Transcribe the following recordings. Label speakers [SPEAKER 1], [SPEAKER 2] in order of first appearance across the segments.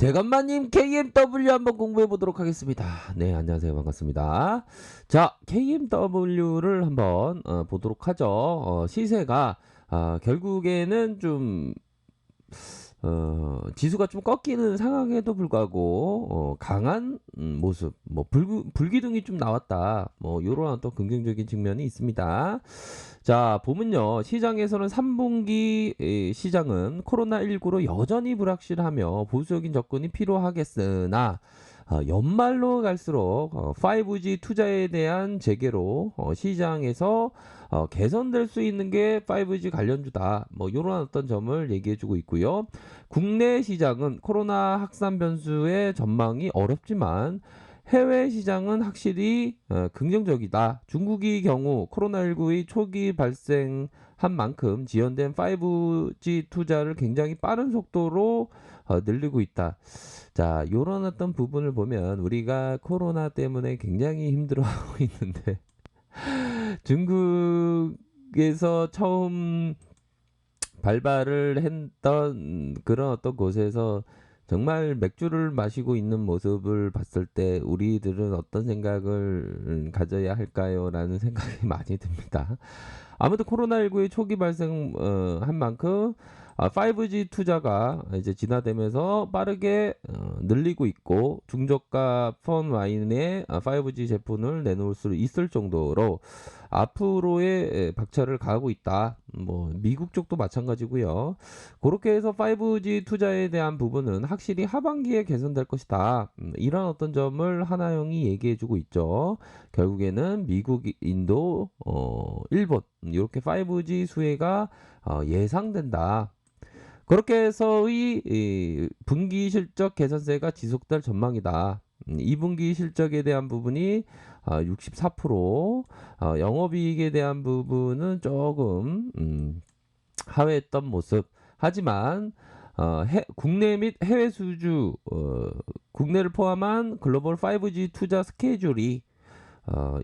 [SPEAKER 1] 대감마님 KMW 한번 공부해 보도록 하겠습니다. 네, 안녕하세요. 반갑습니다. 자, KMW를 한번 보도록 하죠. 시세가 결국에는 좀 지수가 좀 꺾이는 상황에도 불구하고 강한 모습, 뭐 불기둥이 좀 나왔다. 뭐 요런 어떤 긍정적인 측면이 있습니다. 자, 보면요. 시장에서는 3분기 시장은 코로나19로 여전히 불확실하며 보수적인 접근이 필요하겠으나 연말로 갈수록 5G 투자에 대한 재개로 시장에서 개선될 수 있는 게 5G 관련주다. 뭐 이런 어떤 점을 얘기해주고 있고요. 국내 시장은 코로나 확산 변수의 전망이 어렵지만 해외 시장은 확실히 긍정적이다. 중국의 경우 코로나19의 초기 발생한 만큼 지연된 5G 투자를 굉장히 빠른 속도로 늘리고 있다. 자, 요런 어떤 부분을 보면 우리가 코로나 때문에 굉장히 힘들어하고 있는데 중국에서 처음 발발을 했던 그런 어떤 곳에서 정말 맥주를 마시고 있는 모습을 봤을 때 우리들은 어떤 생각을 가져야 할까요? 라는 생각이 많이 듭니다. 아무튼 코로나19의 초기 발생한 만큼 5G 투자가 이제 진화되면서 빠르게 늘리고 있고 중저가 폰 와인에 5G 제품을 내놓을 수 있을 정도로 앞으로의 박차를 가하고 있다. 뭐 미국 쪽도 마찬가지고요. 그렇게 해서 5G 투자에 대한 부분은 확실히 하반기에 개선될 것이다. 이런 어떤 점을 하나영이 얘기해주고 있죠. 결국에는 미국, 인도, 일본 이렇게 5G 수혜가 예상된다. 그렇게 해서의 이 분기 실적 개선세가 지속될 전망이다. 2분기 실적에 대한 부분이 64%, 영업이익에 대한 부분은 조금 하회했던 모습. 하지만 국내 및 해외 수주, 국내를 포함한 글로벌 5G 투자 스케줄이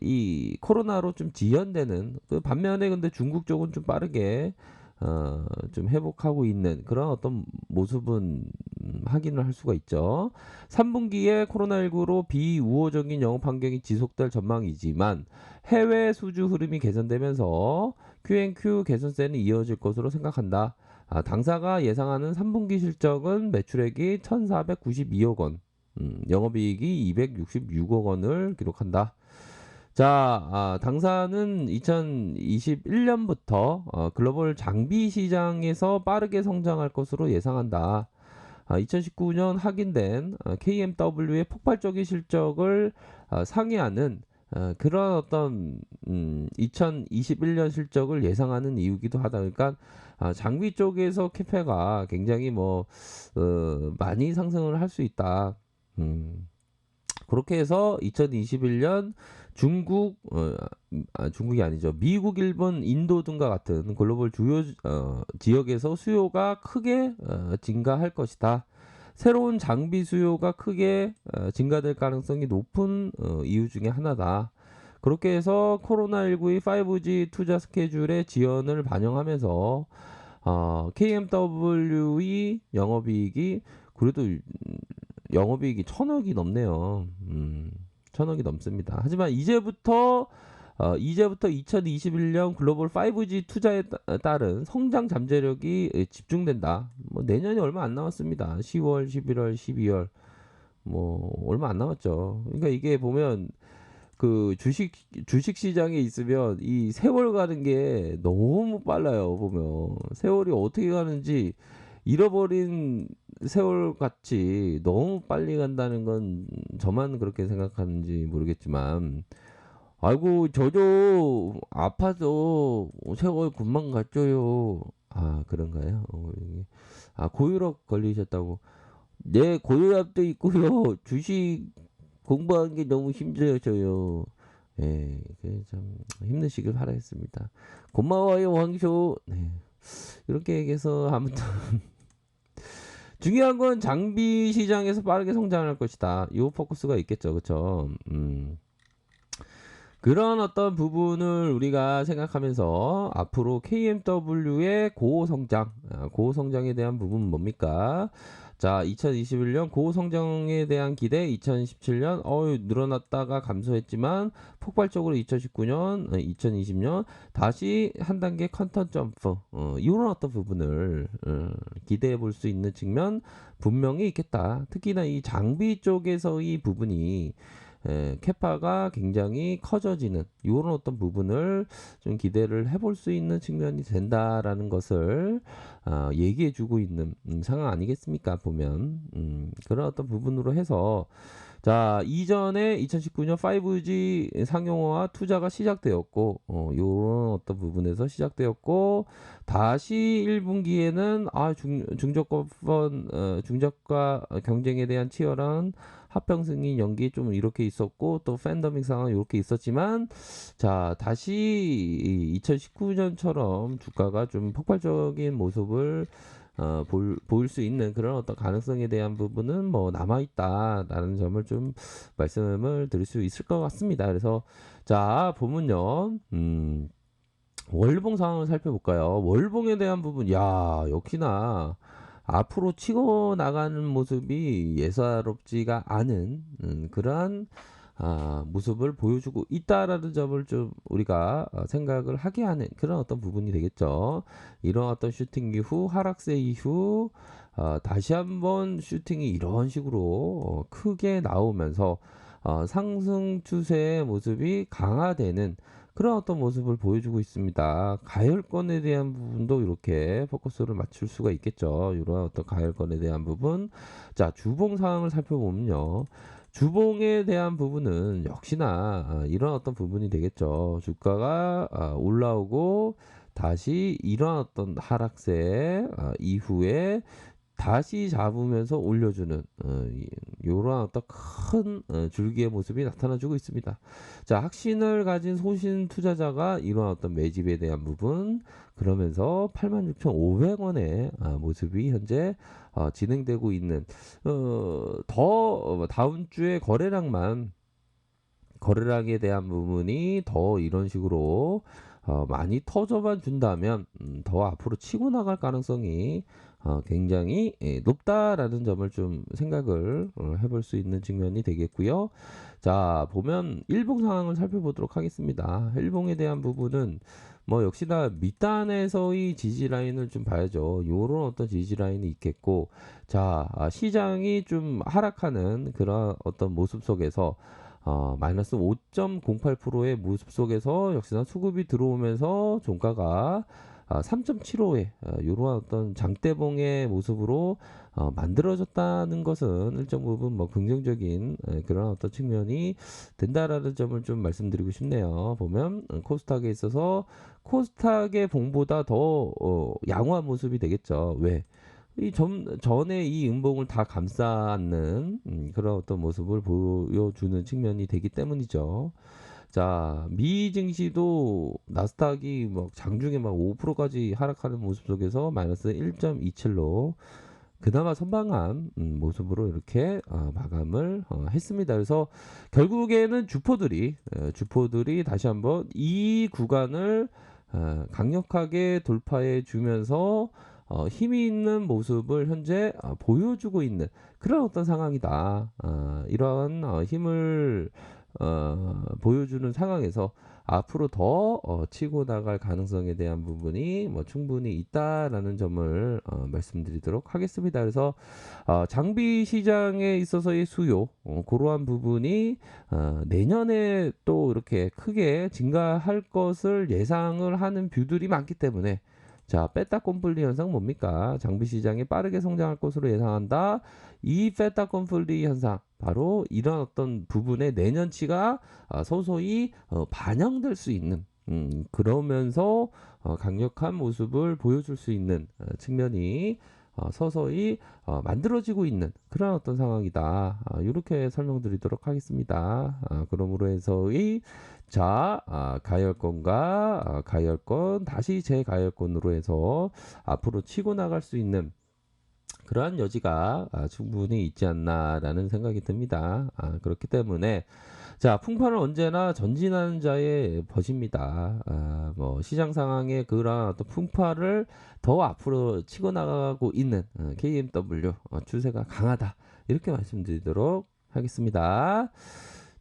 [SPEAKER 1] 이 코로나로 좀 지연되는 그 반면에 근데 중국 쪽은 좀 빠르게 좀 회복하고 있는 그런 어떤 모습은 확인을 할 수가 있죠. 3분기에 코로나19로 비우호적인 영업 환경이 지속될 전망이지만 해외 수주 흐름이 개선되면서 Q&Q 개선세는 이어질 것으로 생각한다. 당사가 예상하는 3분기 실적은 매출액이 1,492억 원, 영업이익이 266억 원을 기록한다. 자, 당사는 2021년부터 글로벌 장비 시장에서 빠르게 성장할 것으로 예상한다. 2019년 확인된 KMW의 폭발적인 실적을 상회하는 그런 어떤 2021년 실적을 예상하는 이유기도 하다. 그러니까 장비 쪽에서 캐페가 굉장히 뭐 많이 상승을 할 수 있다. 그렇게 해서 2021년 중국, 중국이 아니죠. 미국, 일본, 인도 등과 같은 글로벌 주요 지역에서 수요가 크게 증가할 것이다. 새로운 장비 수요가 크게 증가될 가능성이 높은 이유 중에 하나다. 그렇게 해서 코로나19의 5G 투자 스케줄의 지연을 반영하면서 KMW의 영업이익이 그래도 영업이익이 1,000억이 넘네요. 1,000억이 넘습니다. 하지만 이제부터 2021년 글로벌 5G 투자에 따른 성장 잠재력이 집중된다. 뭐 내년이 얼마 안 남았습니다. 10월, 11월, 12월 뭐 얼마 안 남았죠. 그러니까 이게 보면 그 주식 시장에 있으면 이 세월 가는 게 너무 빨라요. 보면 세월이 어떻게 가는지 잃어버린 세월 같이 너무 빨리 간다는 건 저만 그렇게 생각하는지 모르겠지만 아이고 저도 아파도 세월 금방 갔죠요. 그런가요? 고혈압 걸리셨다고. 네, 고혈압도 있고요. 주식 공부하는 게 너무 힘들어져요. 예, 참 힘내시길 바라겠습니다. 고마워요, 황쇼. 네, 이렇게 얘기해서 아무튼 중요한 건 장비 시장에서 빠르게 성장할 것이다. 이 포커스가 있겠죠, 그렇죠? 그런 어떤 부분을 우리가 생각하면서 앞으로 KMW의 고성장, 고성장에 대한 부분은 뭡니까? 자, 2021년 고성장에 대한 기대, 2017년 늘어났다가 감소했지만 폭발적으로 2019년, 2020년 다시 한 단계 컨턴 점프, 이런 어떤 부분을 기대해 볼 수 있는 측면 분명히 있겠다. 특히나 이 장비 쪽에서의 부분이 캐파가 굉장히 커져지는 이런 어떤 부분을 좀 기대를 해볼 수 있는 측면이 된다라는 것을 얘기해주고 있는 상황 아니겠습니까? 보면 그런 어떤 부분으로 해서 자, 이전에 2019년 5G 상용화와 투자가 시작되었고, 요런 어떤 부분에서 시작되었고, 다시 1분기에는 중저가 경쟁에 대한 치열한 합병 승인 연기 좀 이렇게 있었고, 또 팬더믹 상황 이렇게 있었지만, 자, 다시 2019년처럼 주가가 좀 폭발적인 모습을 보일 수 있는 그런 어떤 가능성에 대한 부분은 뭐 남아있다라는 점을 좀 말씀을 드릴 수 있을 것 같습니다. 그래서 자, 보면요. 월봉 상황을 살펴볼까요? 월봉에 대한 부분, 야, 역시나 앞으로 치고 나가는 모습이 예사롭지가 않은 그러한 모습을 보여주고 있다라는 점을 좀 우리가 생각을 하게 하는 그런 어떤 부분이 되겠죠. 이런 어떤 슈팅 이후 하락세 이후 다시 한번 슈팅이 이런 식으로 크게 나오면서 상승 추세의 모습이 강화되는 그런 어떤 모습을 보여주고 있습니다. 가열권에 대한 부분도 이렇게 포커스를 맞출 수가 있겠죠. 이런 어떤 가열권에 대한 부분. 자, 주봉 상황을 살펴보면요. 주봉에 대한 부분은 역시나 이런 어떤 부분이 되겠죠. 주가가 올라오고 다시 이런 어떤 하락세 이후에 다시 잡으면서 올려주는 이런 어떤 큰 줄기의 모습이 나타나주고 있습니다. 자, 확신을 가진 소신 투자자가 이런 어떤 매집에 대한 부분 그러면서 86,500원의 모습이 현재 진행되고 있는 다음 주에 거래량에 대한 부분이 더 이런 식으로 많이 터져만 준다면 더 앞으로 치고 나갈 가능성이 굉장히 높다라는 점을 좀 생각을 해볼 수 있는 측면이 되겠고요. 자, 보면 일봉 상황을 살펴보도록 하겠습니다. 일봉에 대한 부분은 뭐 역시나 밑단에서의 지지 라인을 좀 봐야죠. 요런 어떤 지지 라인이 있겠고, 자, 시장이 좀 하락하는 그런 어떤 모습 속에서 마이너스 5.08%의 모습 속에서 역시나 수급이 들어오면서 종가가 3.75에 이러한 어떤 장대봉의 모습으로 만들어졌다는 것은 일정 부분 뭐 긍정적인 그런 어떤 측면이 된다라는 점을 좀 말씀드리고 싶네요. 보면 코스닥에 있어서 코스닥의 봉보다 더 양호한 모습이 되겠죠. 왜? 전에 이 음봉을 다 감싸는 그런 어떤 모습을 보여주는 측면이 되기 때문이죠. 자, 미 증시도 나스닥이 막 장중에 막 5%까지 하락하는 모습 속에서 마이너스 1.27로 그나마 선방한 모습으로 이렇게 마감을 했습니다. 그래서 결국에는 주포들이 다시 한번 이 구간을 강력하게 돌파해 주면서 힘이 있는 모습을 현재 보여주고 있는 그런 어떤 상황이다. 이러한 힘을 보여주는 상황에서 앞으로 더 치고 나갈 가능성에 대한 부분이 뭐 충분히 있다라는 점을 말씀드리도록 하겠습니다. 그래서 장비 시장에 있어서의 수요 그러한 부분이 내년에 또 이렇게 크게 증가할 것을 예상을 하는 뷰들이 많기 때문에 자, 빼딱 콤플리 현상 뭡니까? 장비 시장이 빠르게 성장할 것으로 예상한다. 이 빼딱 콤플리 현상, 바로 이런 어떤 부분의 내년치가 서서히 반영될 수 있는, 그러면서 강력한 모습을 보여줄 수 있는 측면이 서서히 만들어지고 있는 그런 어떤 상황이다. 이렇게 설명드리도록 하겠습니다. 그러므로 해서의 자, 가열권 다시 재가열권으로 해서 앞으로 치고 나갈 수 있는 그러한 여지가 충분히 있지 않나라는 생각이 듭니다. 그렇기 때문에 자, 풍파는 언제나 전진하는 자의 벗입니다. 뭐 시장 상황의 그런 어떤 풍파를 더 앞으로 치고 나가고 있는 KMW 추세가 강하다. 이렇게 말씀드리도록 하겠습니다.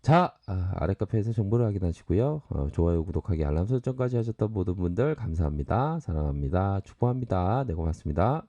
[SPEAKER 1] 자, 아래 카페에서 정보를 확인하시고요. 좋아요, 구독하기, 알람 설정까지 하셨던 모든 분들 감사합니다. 사랑합니다. 축복합니다. 네, 고맙습니다.